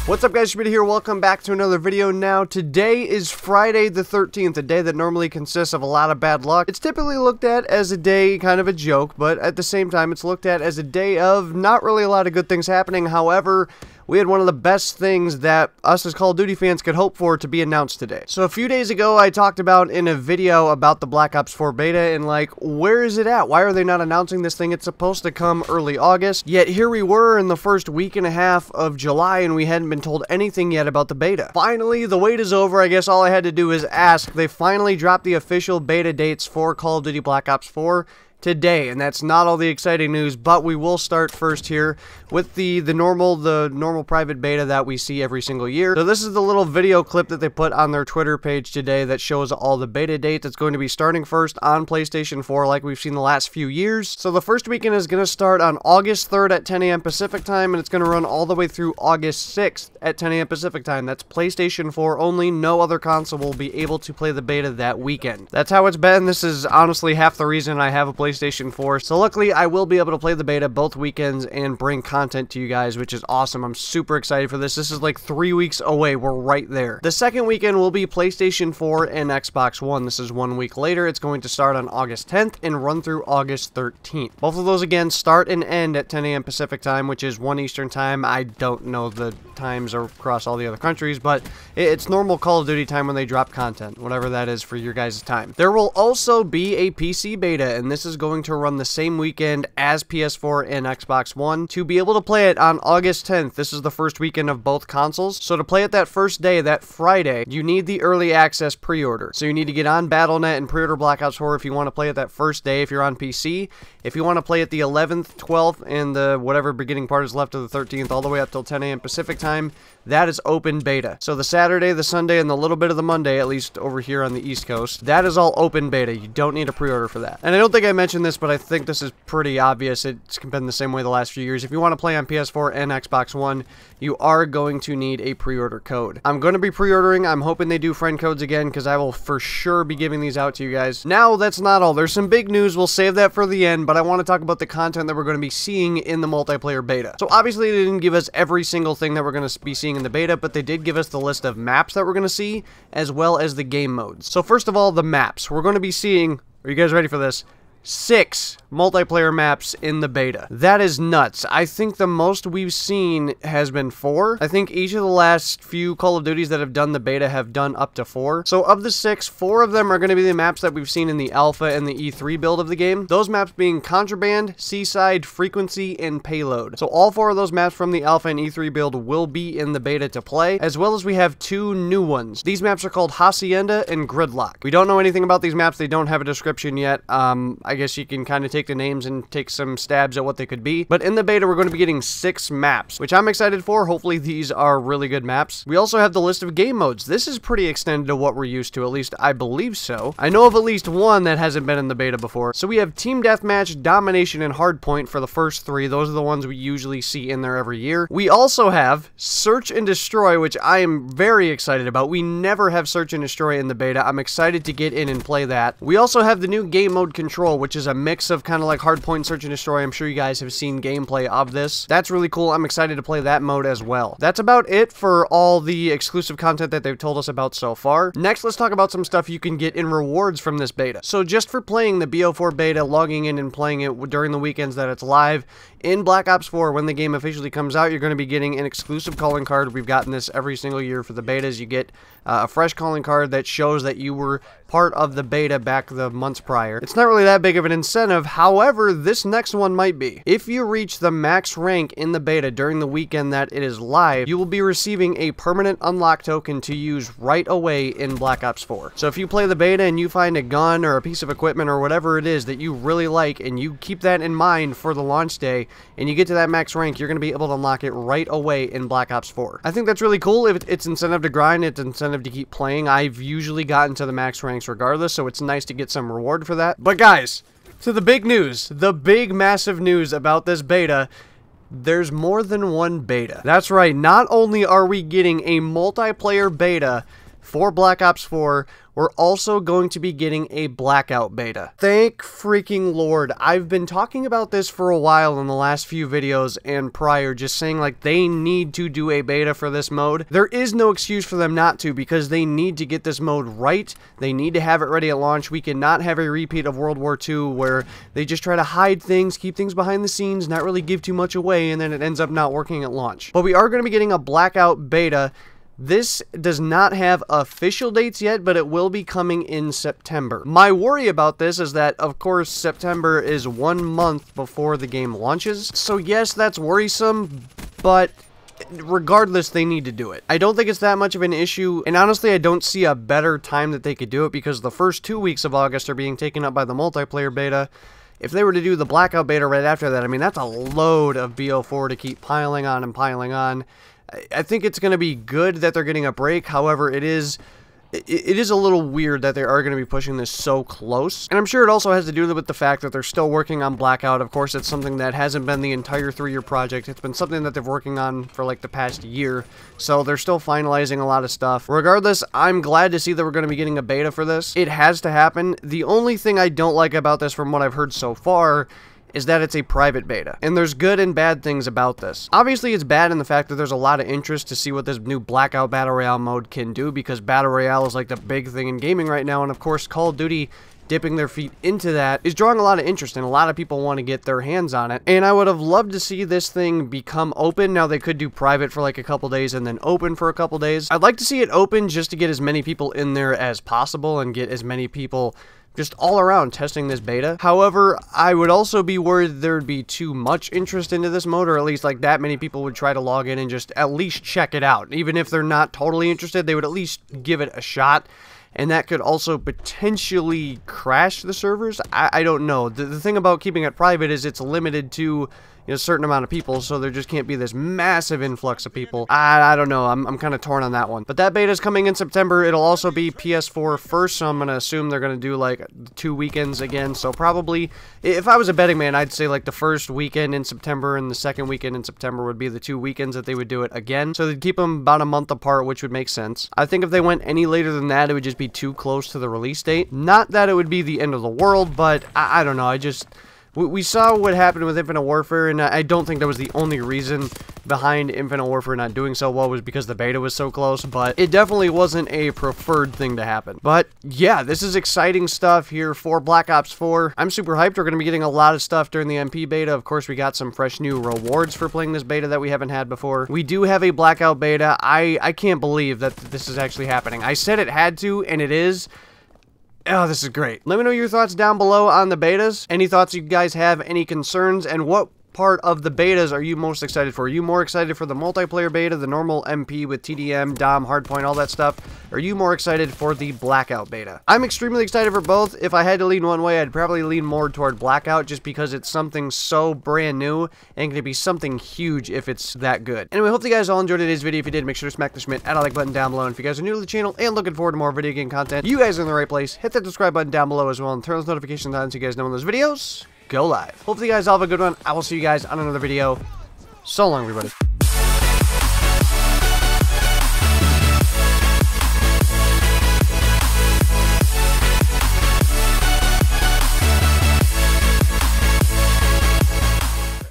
What's up guys, Schmidt here, welcome back to another video. Now, today is Friday the 13th, a day that normally consists of a lot of bad luck. It's typically looked at as a day, kind of a joke, but at the same time, it's looked at as a day of not really a lot of good things happening. However, we had one of the best things that us as Call of Duty fans could hope for to be announced today. So a few days ago, I talked about in a video about the Black Ops 4 beta and like, where is it at? Why are they not announcing this thing? It's supposed to come early August, yet here we were in the first week and a half of July and we hadn't been told anything yet about the beta. Finally, the wait is over. I guess all I had to do is ask. They finally dropped the official beta dates for Call of Duty Black Ops 4 today, and that's not all the exciting news, but we will start first here with the normal private beta that we see every single year. So this is the little video clip that they put on their Twitter page today that shows all the beta dates. It's going to be starting first on PlayStation 4 like we've seen the last few years. So the first weekend is going to start on August 3rd at 10 a.m. Pacific time, and it's going to run all the way through August 6th at 10 a.m. Pacific time. That's PlayStation 4 only. No other console will be able to play the beta that weekend. That's how it's been. This is honestly half the reason I have a PlayStation 4. So luckily, I will be able to play the beta both weekends and bring content to you guys, which is awesome. I'm super excited for this. This is like 3 weeks away. We're right there. The second weekend will be PlayStation 4 and Xbox One. This is 1 week later. It's going to start on August 10th and run through August 13th. Both of those, again, start and end at 10 a.m. Pacific time, which is 1 Eastern time. I don't know the times across all the other countries, but it's normal Call of Duty time when they drop content, whatever that is for your guys' time. There will also be a PC beta, and this is going to run the same weekend as PS4 and Xbox One. To be able to play it on August 10th, this is the first weekend of both consoles, so to play it that first day, that Friday, you need the early access pre-order. So you need to get on Battle.net and pre-order Black Ops 4 if you want to play it that first day if you're on PC. If you want to play it the 11th, 12th, and the whatever beginning part is left of the 13th, all the way up till 10 a.m. Pacific time, that is open beta. So the Saturday, the Sunday, and the little bit of the Monday, at least over here on the East Coast, that is all open beta. You don't need a pre-order for that. And I don't think I mentioned this, but I think this is pretty obvious. It's been the same way the last few years. If you want to play on PS4 and Xbox One, you are going to need a pre-order code. I'm going to be pre-ordering. I'm hoping they do friend codes again, because I will for sure be giving these out to you guys. Now, that's not all. There's some big news. We'll save that for the end, but I want to talk about the content that we're going to be seeing in the multiplayer beta. So obviously, they didn't give us every single thing that we're going to be seeing in the beta, but they did give us the list of maps that we're going to see, as well as the game modes. So first of all, the maps. We're going to be seeing, are you guys ready for this? 6 multiplayer maps in the beta. That is nuts. I think the most we've seen has been 4. I think each of the last few Call of Duties that have done the beta have done up to 4. So of the 6, 4 of them are going to be the maps that we've seen in the alpha and the E3 build of the game. Those maps being Contraband, Seaside, Frequency, and Payload. So all 4 of those maps from the alpha and E3 build will be in the beta to play, as well as we have 2 new ones. These maps are called Hacienda and Gridlock. We don't know anything about these maps. They don't have a description yet. I guess you can kind of take the names and take some stabs at what they could be. But in the beta, we're going to be getting 6 maps, which I'm excited for. Hopefully, these are really good maps. We also have the list of game modes. This is pretty extended to what we're used to, at least I believe so. I know of at least one that hasn't been in the beta before. So we have Team Deathmatch, Domination, and Hardpoint for the first 3. Those are the ones we usually see in there every year. We also have Search and Destroy, which I am very excited about. We never have Search and Destroy in the beta. I'm excited to get in and play that. We also have the new game mode Control, which is a mix of kind of like Hardpoint, Search and Destroy. I'm sure you guys have seen gameplay of this. That's really cool. I'm excited to play that mode as well. That's about it for all the exclusive content that they've told us about so far. Next, let's talk about some stuff you can get in rewards from this beta. So just for playing the BO4 beta, logging in and playing it during the weekends that it's live, in Black Ops 4, when the game officially comes out, you're going to be getting an exclusive calling card. We've gotten this every single year for the betas. You get a fresh calling card that shows that you were part of the beta back the months prior. It's not really that big of an incentive. However, this next one might be. If you reach the max rank in the beta during the weekend that it is live, you will be receiving a permanent unlock token to use right away in Black Ops 4. So if you play the beta and you find a gun or a piece of equipment or whatever it is that you really like, and you keep that in mind for the launch day, and you get to that max rank, you're going to be able to unlock it right away in Black Ops 4. I think that's really cool. If it's incentive to grind, it's incentive to keep playing. I've usually gotten to the max ranks regardless, so it's nice to get some reward for that. But guys, to the big news, the big massive news about this beta. There's more than one beta. That's right, not only are we getting a multiplayer beta for Black Ops 4, we're also going to be getting a Blackout beta. Thank freaking Lord. I've been talking about this for a while in the last few videos and prior, just saying like they need to do a beta for this mode. There is no excuse for them not to, because they need to get this mode right. They need to have it ready at launch. We cannot have a repeat of World War II where they just try to hide things, keep things behind the scenes, not really give too much away, and then it ends up not working at launch. But we are going to be getting a Blackout beta. This does not have official dates yet, but it will be coming in September. My worry about this is that, of course, September is 1 month before the game launches. So yes, that's worrisome, but regardless, they need to do it. I don't think it's that much of an issue, and honestly, I don't see a better time that they could do it, because the first 2 weeks of August are being taken up by the multiplayer beta. If they were to do the Blackout beta right after that, I mean, that's a load of BO4 to keep piling on and piling on. I think it's going to be good that they're getting a break. However, it is a little weird that they are going to be pushing this so close. And I'm sure it also has to do with the fact that they're still working on Blackout. Of course, it's something that hasn't been the entire 3-year project. It's been something that they're working on for like the past year. So they're still finalizing a lot of stuff. Regardless, I'm glad to see that we're going to be getting a beta for this. It has to happen. The only thing I don't like about this, from what I've heard so far, is that it's a private beta. And there's good and bad things about this. Obviously, it's bad in the fact that there's a lot of interest to see what this new Blackout Battle Royale mode can do, because Battle Royale is like the big thing in gaming right now, and of course, Call of Duty dipping their feet into that is drawing a lot of interest, and a lot of people want to get their hands on it. And I would have loved to see this thing become open. Now, they could do private for like a couple days and then open for a couple days. I'd like to see it open just to get as many people in there as possible and get as many people just all around testing this beta. However, I would also be worried there'd be too much interest into this mode, or at least like that many people would try to log in and just at least check it out. Even if they're not totally interested, they would at least give it a shot. And that could also potentially crash the servers. I don't know. The thing about keeping it private is it's limited to a certain amount of people, so there just can't be this massive influx of people. I don't know. I'm kind of torn on that one. But that beta is coming in September. It'll also be PS4 first, so I'm going to assume they're going to do like 2 weekends again. So probably, if I was a betting man, I'd say like the first weekend in September and the second weekend in September would be the 2 weekends that they would do it again. So they'd keep them about a month apart, which would make sense. I think if they went any later than that, it would just be too close to the release date. Not that it would be the end of the world, but I don't know. We saw what happened with Infinite Warfare, and I don't think that was the only reason behind Infinite Warfare not doing so well was because the beta was so close, but it definitely wasn't a preferred thing to happen. But yeah, this is exciting stuff here for Black Ops 4. I'm super hyped. We're going to be getting a lot of stuff during the MP beta. Of course, we got some fresh new rewards for playing this beta that we haven't had before. We do have a Blackout beta. I can't believe that this is actually happening. I said it had to, and it is. Oh, this is great. Let me know your thoughts down below on the betas. Any thoughts you guys have, any concerns, and what part of the betas are you most excited for? Are you more excited for the multiplayer beta, the normal MP with TDM, Dom, Hardpoint, all that stuff? Or are you more excited for the Blackout beta? I'm extremely excited for both. If I had to lean one way, I'd probably lean more toward Blackout, just because it's something so brand new and going to be something huge if it's that good. Anyway, hope you guys all enjoyed today's video. If you did, make sure to smack the Schmidt and a like button down below. And if you guys are new to the channel and looking forward to more video game content, you guys are in the right place. Hit that subscribe button down below as well, and turn those notifications on so you guys know when those videos go live. Hopefully you guys all have a good one. I will see you guys on another video. So long, everybody.